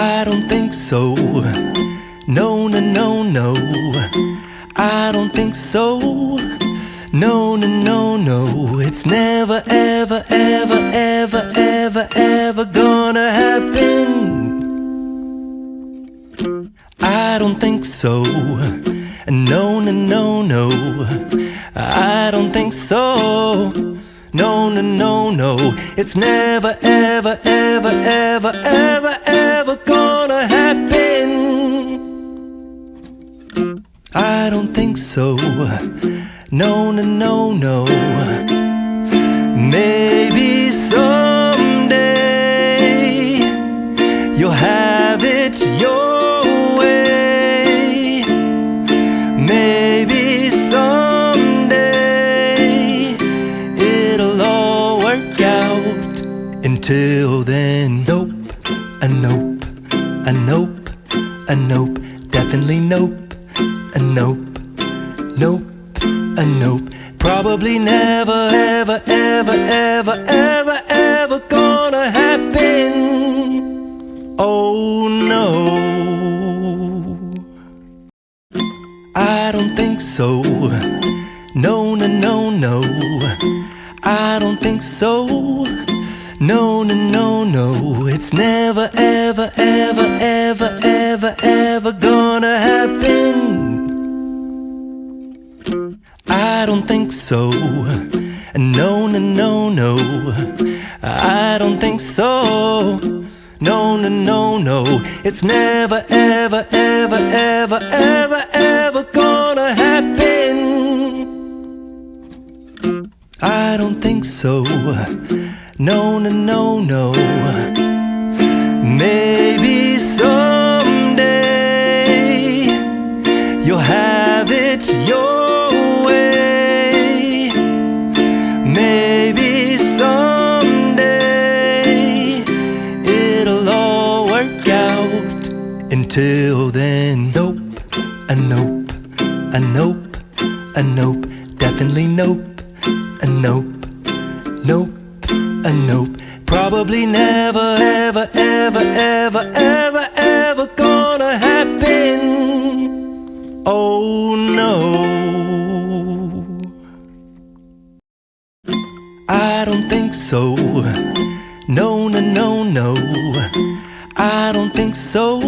I don't think so. No, no, no, no. I don't think so. No, no, no, no. It's never, ever, ever, ever, ever, ever gonna happen. I don't think so. No, no, no, no. I don't think so. No, no, no, no. It's never, ever, ever, ever, ever, ever gonna happen. I don't think so. No, no, no, no. Maybe someday you'll have it your way. Maybe someday it'll all work out. Until then, nope, a nope, a nope, a nope, definitely nope, a nope, nope, a nope. Probably never, ever, ever, ever, ever, ever gonna happen. Oh no, I don't think so. No, no, no, no. I don't think so. No, no, no, no. It's never, ever, ever, ever, ever, ever gonna happen. I don't think so. No, no, no, no. I don't think so. No, no, no, no. It's never, ever, ever, ever, ever, ever gonna happen. I don't think so. No, no, no, no. Maybe someday you'll have it your way. Maybe someday it'll all work out. Until then, nope, a nope, a nope, a nope, definitely nope, a nope, nope, a nope. Probably never, ever, ever, ever, ever, ever gonna happen. Oh no, I don't think so. No, no, no, no. I don't think so.